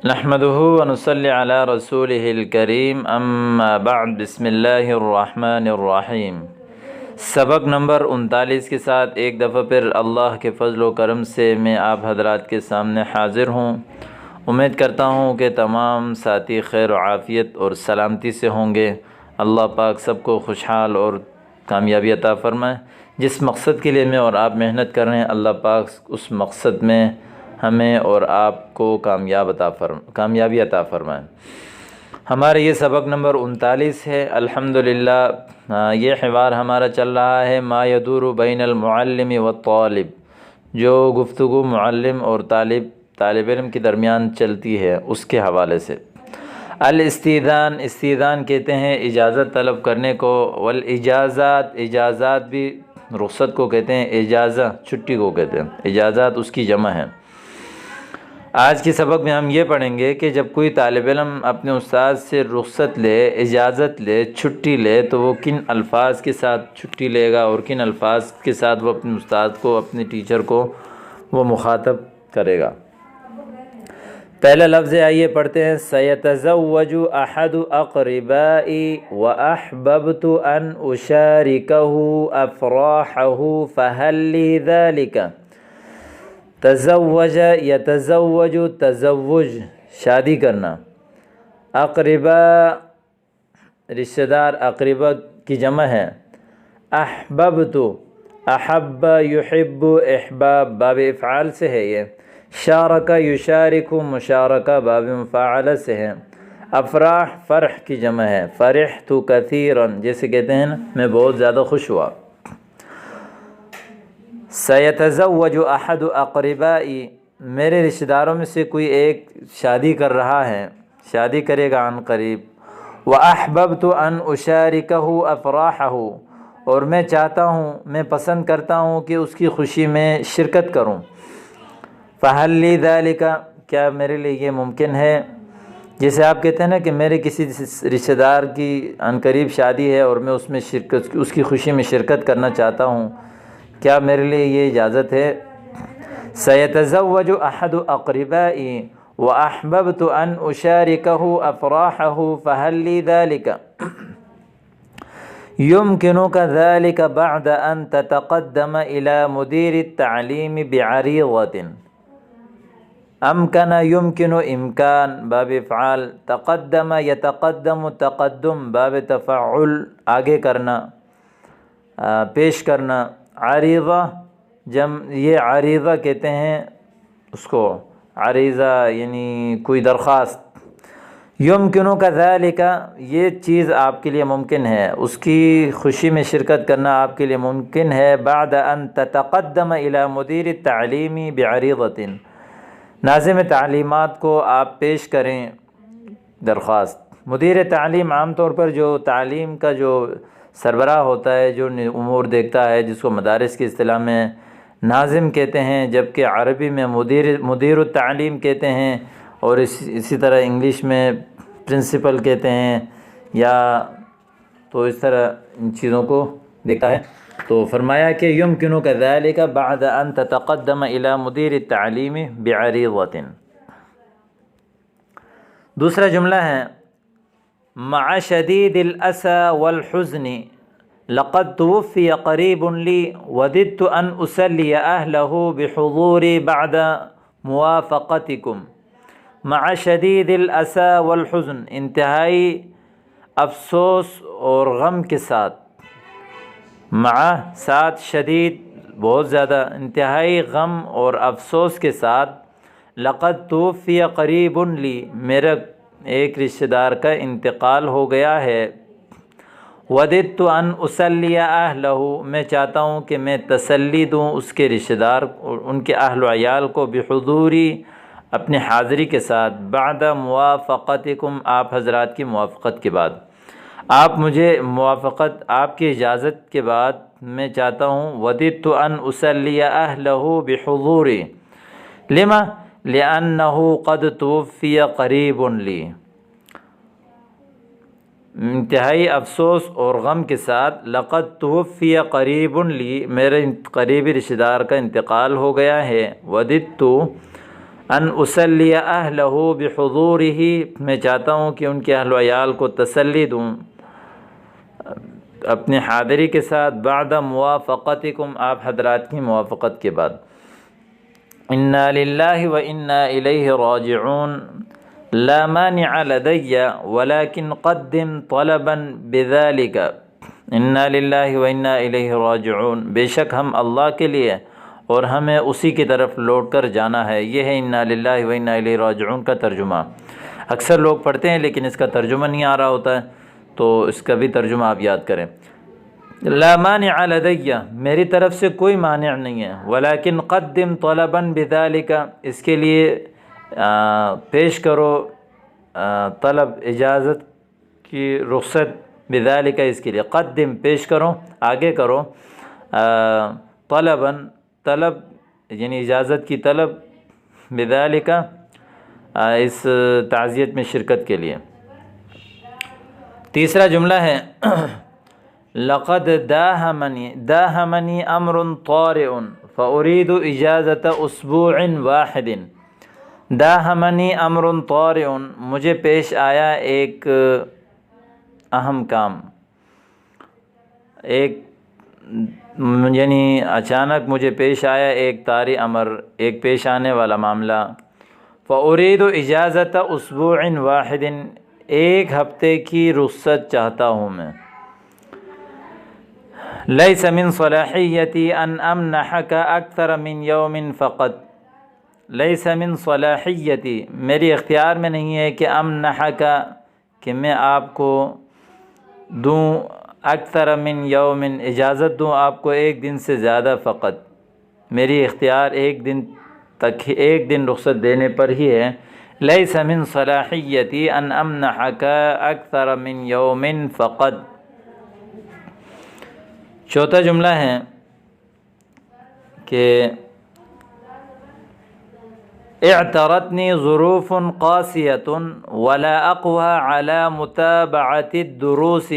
نحمده ونصلي على رسوله الكريم اما بعد بسم اللہ الرحمن الرحیم۔ سبق نمبر 39 کے ساتھ ایک دفعہ پھر اللہ کے فضل و کرم سے میں آپ حضرات کے سامنے حاضر ہوں۔ امید کرتا ہوں کہ تمام ساتھی خیر و عافیت اور سلامتی سے ہوں گے۔ اللہ پاک سب کو خوشحال اور کامیابی عطا فرمائے۔ جس مقصد کے لیے میں اور آپ محنت کر رہے ہیں، اللہ پاک اس مقصد میں ہمیں اور آپ کو کامیابی عطا فرمائے۔ ہمارا یہ سبق نمبر 39 ہے۔ الحمدللہ یہ حوار ہمارا چل رہا ہے ما یدور بین المعلم والطالب، جو گفتگو معلم اور طالب علم کے درمیان چلتی ہے اس کے حوالے سے۔ استیذان کہتے ہیں اجازت طلب کرنے کو، اجازات بھی رخصت کو کہتے ہیں، اجازہ چھٹی کو کہتے ہیں، اجازات اس کی جمع ہے۔ آج کے سبق میں ہم یہ پڑھیں گے کہ جب کوئی طالب علم اپنے استاد سے رخصت لے، اجازت لے، چھٹی لے تو وہ کن الفاظ کے ساتھ چھٹی لے گا اور کن الفاظ کے ساتھ وہ اپنے استاد کو، اپنے ٹیچر کو وہ مخاطب کرے گا۔ پہلا لفظ آئیے پڑھتے ہیں، سیتزوج احد اقربائی واحببت ان اشارکہ افراحہ فہل لی ذلک۔ تزوج یتزوج، تزوج شادی کرنا، اقربا رشتہ دار، اقربا کی جمع ہے۔ احببت، احب یحب، احباب باب افعال سے ہے یہ۔ شارکہ یشارک، مشارکہ باب مفاعلہ سے ہے۔ افراح فرح کی جمع ہے۔ فرحت کثیرا، جیسے کہتے ہیں نا میں بہت زیادہ خوش ہوا۔ سیتزوج احد اقربائی، میرے رشتہ داروں میں سے کوئی ایک شادی کر رہا ہے، شادی کرے گا عن قریب۔ واحببت ان اشارکہ افراحہ، اور میں چاہتا ہوں، میں پسند کرتا ہوں کہ اس کی خوشی میں شرکت کروں۔ فہل لی ذلک، کیا میرے لیے یہ ممکن ہے؟ جیسے آپ کہتے ہیں نا کہ میرے کسی رشتہ دار کی عن قریب شادی ہے اور میں اس کی خوشی میں شرکت کرنا چاہتا ہوں، کیا میرے لیے یہ اجازت ہے؟ سیتزوج احد اقربائی واحببت ان اشارکہ افراحہ فہل لی ذلک۔ یمکنک ذلک بعد ان تتقدم الى مدیر التعلیم بعریضۃ۔ امکن یمکن، امکان باب افعال، تقدم یتقدم، تقدم باب تفعل آگے کرنا، پیش کرنا۔ عریضہ یہ عریضہ کہتے ہیں اس کو، عریضہ یعنی کوئی درخواست۔ یمکنک ذالک، یہ چیز آپ کے لیے ممکن ہے، اس کی خوشی میں شرکت کرنا آپ کے لیے ممکن ہے۔ بعد ان تتقدم الی مدیر التعلیم بعریضۃ، ناظم تعلیمات کو آپ پیش کریں درخواست۔ مدیر تعلیم عام طور پر جو تعلیم کا جو سربراہ ہوتا ہے، جو امور دیکھتا ہے، جس کو مدارس کی اصطلاح میں ناظم کہتے ہیں، جبکہ عربی میں مدیر التعلیم کہتے ہیں، اور اسی طرح انگلش میں پرنسپل کہتے ہیں، یا تو اس طرح ان چیزوں کو دیکھا ہے۔ تو فرمایا کہ یمکنک ذالک بعد ان تتقدم الی مدیر التعلیم بعریضۃ۔ دوسرا جملہ ہے، مع شدید الاسى والحزن لقد توفی قریب لی وددت ان اسلی اہلہ بحضوری بعد موافقتکم۔ مع شدید الاسى والحزن، انتہائی افسوس اور غم کے ساتھ، مع ساتھ، شدید بہت زیادہ، انتہائی غم اور افسوس کے ساتھ، لقد توفی قریب لی، میرا ایک رشتہ دار کا انتقال ہو گیا ہے۔ وددت ان اسلی اہلہ، میں چاہتا ہوں کہ میں تسلی دوں اس کے رشتہ دار اور ان کے اہل و عیال کو، بحضوری اپنے حاضری کے ساتھ، بعد موافقتکم آپ حضرات کی موافقت کے بعد، آپ مجھے موافقت، آپ کی اجازت کے بعد میں چاہتا ہوں۔ وددت ان اسلی اہلہ بحضوری، لما لأنہ قد توفی قریب لی، انتہائی افسوس اور غم کے ساتھ، لقد توفی قریب لی، میرے قریبی رشتہ دار کا انتقال ہو گیا ہے۔ وددت ان اسلی اہلہ بحضورہ، میں چاہتا ہوں کہ ان کے اہل و عیال کو تسلی دوں اپنی حاضری کے ساتھ، بعد موافقتکم، آپ حضرات کی موافقت کے بعد۔ انا للہ و انا الیہ راجعون لا مانع لدی ولكن قدم طلبا بذلك۔ انا للہ و انا الیہ راجعون، بے شک ہم اللہ کے لیے اور ہمیں اسی کی طرف لوٹ کر جانا ہے۔ یہ ہے انا للہ و انا الیہ راجعون کا ترجمہ۔ اکثر لوگ پڑھتے ہیں لیکن اس کا ترجمہ نہیں آ رہا ہوتا ہے، تو اس کا بھی ترجمہ آپ یاد کریں۔ لا مانع لدی، میری طرف سے کوئی مانع نہیں ہے، ولیکن قدم طلبا بذلک، اس کے لیے پیش کرو طلب، اجازت کی رخصت، بذلک اس کے لیے، قدم پیش کرو، آگے کرو، طلبا طلب یعنی اجازت کی طلب، بذلک اس تعزیت میں شرکت کے لیے۔ تیسرا جملہ ہے لقد داہمنی امر طارئ فارید اجازت اسبوع واحد۔ داہمنی امر طارئ، مجھے پیش آیا ایک اہم کام، ایک یعنی اچانک مجھے پیش آیا ایک طاری امر، ایک پیش آنے والا معاملہ۔ فارید اجازت اسبوع واحد، ایک ہفتے کی رخصت چاہتا ہوں میں۔ لیس من صلاحیتی ان امنحک اکثر من یوم فقط۔ لیس من صلاحیتی، میری اختیار میں نہیں ہے کہ امنحک، کہ میں آپ کو دوں، اکثر من یوم، اجازت دوں آپ کو ایک دن سے زیادہ، فقط میری اختیار ایک دن تک، ایک دن رخصت دینے پر ہی ہے۔ لیس من صلاحیتی ان امنحک اکثر من یوم فقط۔ چوتھا جملہ ہے کہ اعترتنی ظروف قاسیۃ ولا اقوى على متابعة الدروس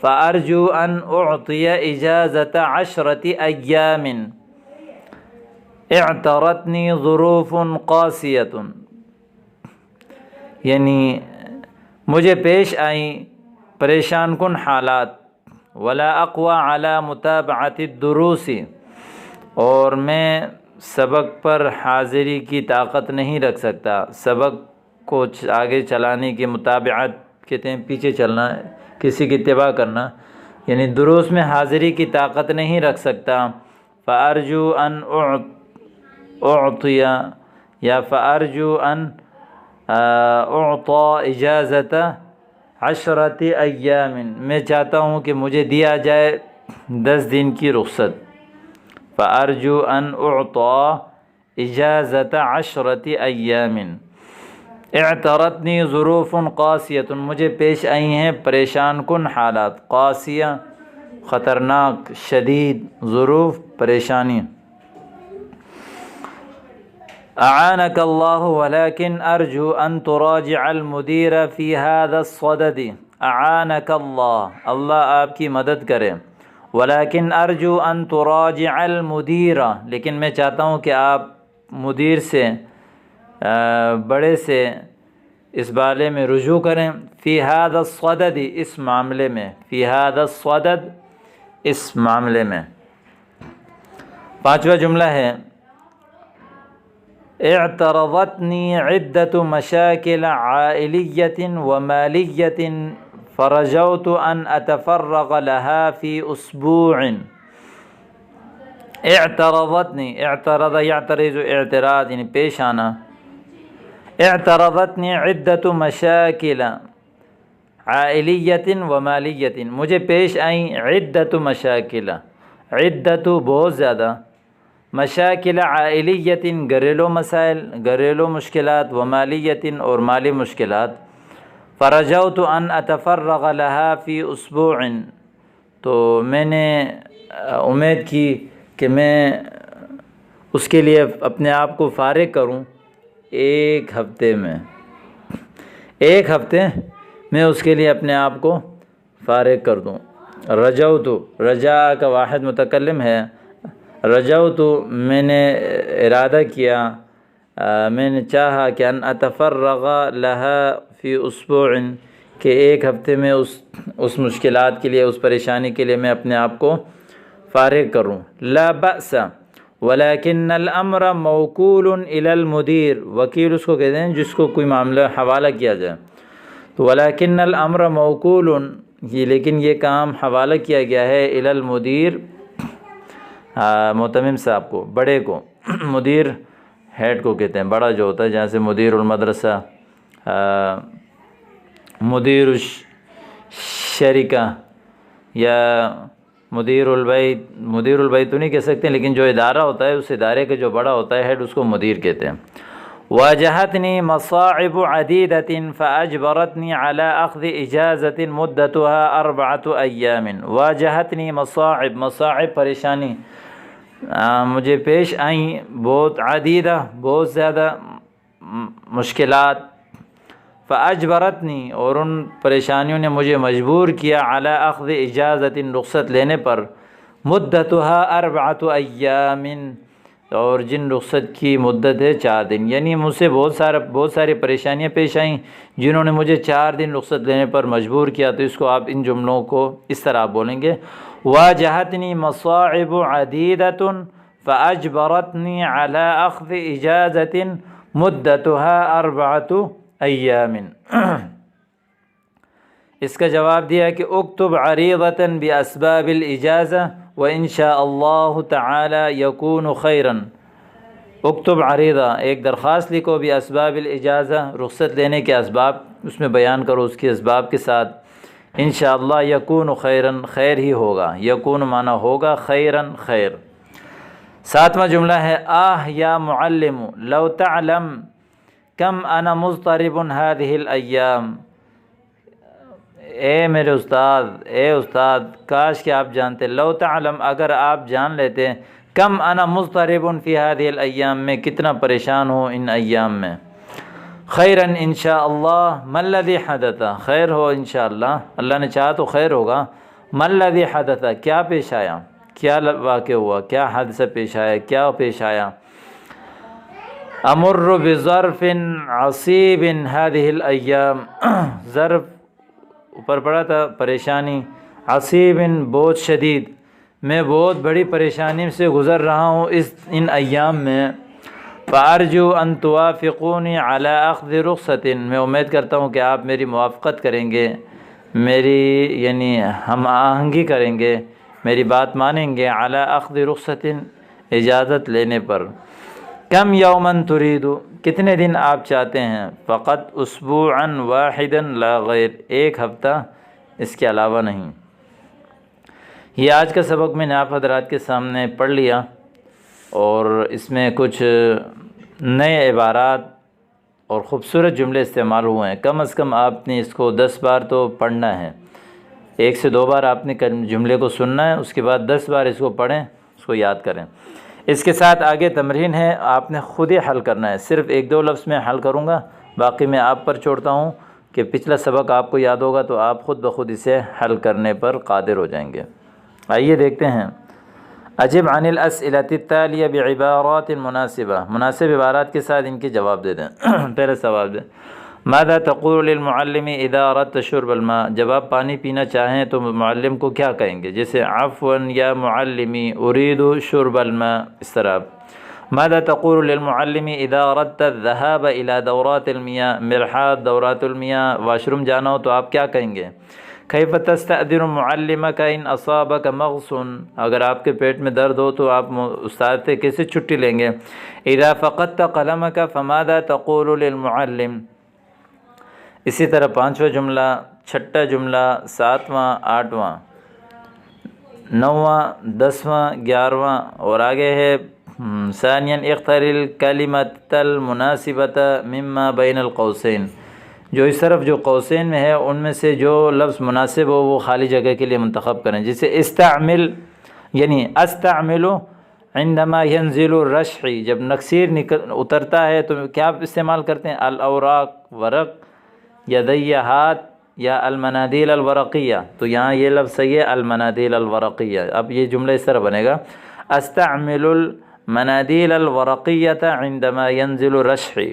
فارجو ان اعطی اجازت 10 ایام۔ اعترتنی ظروف قاسیۃ، یعنی مجھے پیش آئیں پریشان کن حالات، ولا اقوى على متابعة الدروس، اور میں سبق پر حاضری کی طاقت نہیں رکھ سکتا، سبق کو آگے چلانے کی، متابعت کہتے ہیں پیچھے چلنا، کسی کی اتباع کرنا، یعنی دروس میں حاضری کی طاقت نہیں رکھ سکتا۔ فارجو ان اعطی، یا فارجو ان اعطى اجازت 10 ایام، میں چاہتا ہوں کہ مجھے دیا جائے 10 دن کی رخصت۔ فارجو ان اعطى اجازت 10 ایام۔ اعترتنی ظروف قاسیۃ، مجھے پیش آئی ہیں پریشان کن حالات، قاسیہ خطرناک، شدید، ظروف پریشانی۔ اعانک اللہ ولكن ارجو ان تراجع المدیر فی هذا الصدد۔ اعانک اللہ، اللہ آپ کی مدد کرے، ولكن ارجو ان تراجع المدیر، لیکن میں چاہتا ہوں کہ آپ مدیر سے، بڑے سے اس بارے میں رجوع کریں، فی هذا الصدد، اس معاملے میں، فی هذا الصدد، اس معاملے میں۔ پانچواں جملہ ہے اعترضتنی عدت مشاکل عائلیۃ ومالیۃ فرجوت ان اتفرغ لها فی اسبوع۔ اعترضتنی، اعترض یعترض، اعتراض یعنی پیش آنا۔ اعترضتنی عدت مشاکل عائلیۃ ومالیۃ، مجھے پیش آئیں عدت مشاکل، عدت بہت زیادہ، مشاکل عائلیۃ گھریلو مسائل، گھریلو مشکلات، ومالیۃ اور مالی مشکلات۔ فرجوت ان اتفرغ لها فی اسبوع، تو میں نے امید کی کہ میں اس کے لیے اپنے آپ کو فارغ کروں ایک ہفتے میں، ایک ہفتے میں اس کے لیے اپنے آپ کو فارغ کر دوں۔ رجوت، رجا کا واحد متکلم ہے، رجوت میں نے ارادہ کیا، میں نے چاہا کہ ان اتفرغ لها فی اسبوع، کہ ایک ہفتے میں اس مشکلات کے لیے، اس پریشانی کے لیے میں اپنے آپ کو فارغ کروں۔ لا بأس ولكن الامر موکول الی المدیر، وکیل اس کو کہتے ہیں جس کو کوئی معاملہ حوالہ کیا جائے، تو ولكن الامر موکول، یہ لیکن یہ کام حوالہ کیا گیا ہے الی المدیر، معتمم صاحب کو، بڑے کو۔ مدیر ہیڈ کو کہتے ہیں، بڑا جو ہوتا ہے، جہاں سے مدیر المدرسہ، مدیر الشرکہ یا مدیر البیت۔ مدیر البیت تو نہیں کہہ سکتے، لیکن جو ادارہ ہوتا ہے اس ادارے کے جو بڑا ہوتا ہے ہیڈ، اس کو مدیر کہتے ہیں۔ واجہتنی مصاعب عدیدۃ فاجبرتنی علی اخذ اجازۃ مدتها 4 ایام۔ واجہتنی مصاعب، مصاعب پریشانی مجھے پیش آئیں، بہت عدیدہ، بہت زیادہ مشکلات، فاجبرتنی، اور ان پریشانیوں نے مجھے مجبور کیا، علی اخذ اجازت، رخصت لینے پر، مدتها 4 ایام، اور جن رخصت کی مدت ہے 4 دن، یعنی مجھ سے بہت ساری پریشانیاں پیش آئیں جنہوں نے مجھے 4 دن رخصت لینے پر مجبور کیا۔ تو اس کو آپ ان جملوں کو اس طرح آپ بولیں گے، واجہتنی مصاعب عدیدۃ فاجبرتنی علی اخذ اجازت مدتها 4 ایام۔ اس کا جواب دیا کہ اکتب عریضۃ باسباب الاجازہ وان شاء اللہ تعالی یکون خیرا۔ اکتب عریضہ، ایک درخواست لکھو، باسباب الاجازہ، رخصت لینے کے اسباب اس میں بیان کرو، اس کے اسباب کے ساتھ، انشاءاللہ یکون خیرا، خیر ہی ہوگا، یکون معنی ہوگا، خیرا خیر۔ 7واں جملہ ہے، آہ یا معلم لو تعلم کم انا مضطرب هذه الایام۔ اے میرے استاد، اے استاد، کاش کہ آپ جانتے، لو تعلم، اگر آپ جان لیتے، کم انا مضطرب فی هذه الایام، میں کتنا پریشان ہوں ان ایام میں، خیرا انشاءاللہ، ما الذی حدث، خیر ہو انشاءاللہ، اللہ نے چاہا تو خیر ہوگا، ما الذی حدث، کیا پیش آیا، کیا واقع ہوا، کیا حادثہ پیش آیا، کیا پیش آیا، امر بظرف عصیب هذه الایام، ظرف اوپر پڑا تھا، پریشانی، عصیب بہت شدید، میں بہت بڑی پریشانی سے گزر رہا ہوں ان ایام میں، فارجو ان توافقونی علی اخذ رخصت، میں امید کرتا ہوں کہ آپ میری موافقت کریں گے، میری یعنی ہم آہنگی کریں گے، میری بات مانیں گے، علی اخذ رخصت، اجازت لینے پر۔ کم یومن ترید، کتنے دن آپ چاہتے ہیں، فقط اسبوعا واحدا لا غیر، ایک ہفتہ، اس کے علاوہ نہیں۔ یہ آج کا سبق میں نے آپ حضرات کے سامنے پڑھ لیا، اور اس میں کچھ نئے عبارات اور خوبصورت جملے استعمال ہوئے ہیں۔ کم از کم آپ نے اس کو 10 بار تو پڑھنا ہے، 1 سے 2 بار آپ نے جملے کو سننا ہے، اس کے بعد 10 بار اس کو پڑھیں، اس کو یاد کریں۔ اس کے ساتھ آگے تمرین ہے، آپ نے خود ہی حل کرنا ہے، صرف 1-2 لفظ میں حل کروں گا، باقی میں آپ پر چھوڑتا ہوں کہ پچھلا سبق آپ کو یاد ہوگا تو آپ خود بخود اسے حل کرنے پر قادر ہو جائیں گے۔ آئیے دیکھتے ہیں، اجب عن الاسئلۃ التالیہ بعبارات مناسبہ، مناسب عبارات کے ساتھ ان کے جواب دے دیں۔ پہلا سوال دیں، ماذا تقول للمعلم اذا اردت شرب الماء، جب آپ پانی پینا چاہیں تو معلم کو کیا کہیں گے، جیسے عفوا یا معلمی اريد شرب الماء، اس طرح۔ ماذا تقول للمعلم اذا اردت الذهاب الى دورات المياه، مرحاض، دورات المياه، واش روم جانا ہو تو آپ کیا کہیں گے۔ کیف تستأذن معلمک ان اصابک مغص، اگر آپ کے پیٹ میں درد ہو تو آپ استاد سے کیسے چھٹی لیں گے۔ اذا فقدت قلمک فماذا تقول للمعلم۔ اسی طرح 5واں جملہ، 6واں جملہ، 7واں، 8واں، 9واں، 10واں، 11واں، اور آگے ہے ثانیاً اختر الکلمۃ المناسبۃ مما بین القوسین، جو اس طرف جو قوسین میں ہے ان میں سے جو لفظ مناسب ہو وہ خالی جگہ کے لیے منتخب کریں، جیسے استعمل، یعنی استعمل عندما ينزل الرشح، جب نکسیر اترتا ہے تو کیا استعمال کرتے ہیں، الاوراق، ورق، یدی، ہاتھ، یا المنادیل الورقیہ، تو یہاں یہ لفظ صحیح ہے، المنادیل الورقیہ۔ اب یہ جملہ اس طرح بنے گا، استعمل منادیل الورقیۃ عندما ينزل رشحی،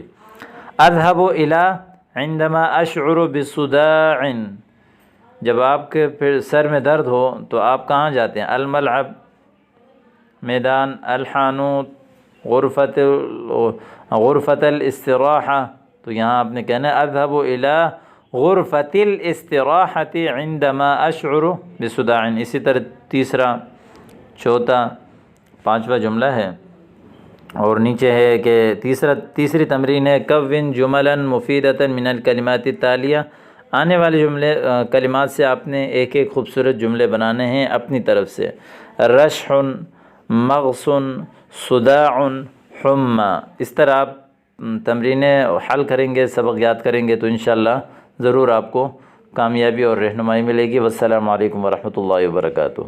اذهب الى عندما اشعر بصداع، جب آپ کے پھر سر میں درد ہو تو آپ کہاں جاتے ہیں؟ الملعب میدان، الحانوت غرفۃ الاستراحہ، تو یہاں آپ نے کہنا ہے اذهب الى غرفۃ الاستراحۃ عندما اشعر بصداع۔ اسی طرح تیسرا، چوتھا، پانچواں جملہ ہے، اور نیچے ہے کہ تیسری تمرین ہے کون جملا مفیدۃ من الکلمات التالیہ، آنے والے جملے کلمات سے آپ نے ایک ایک خوبصورت جملے بنانے ہیں اپنی طرف سے۔ رشح، مغص، صداع، حمى، اس طرح آپ تمرینیں حل کریں گے، سبق یاد کریں گے تو انشاءاللہ ضرور آپ کو کامیابی اور رہنمائی ملے گی۔ والسلام علیکم ورحمۃ اللہ وبرکاتہ۔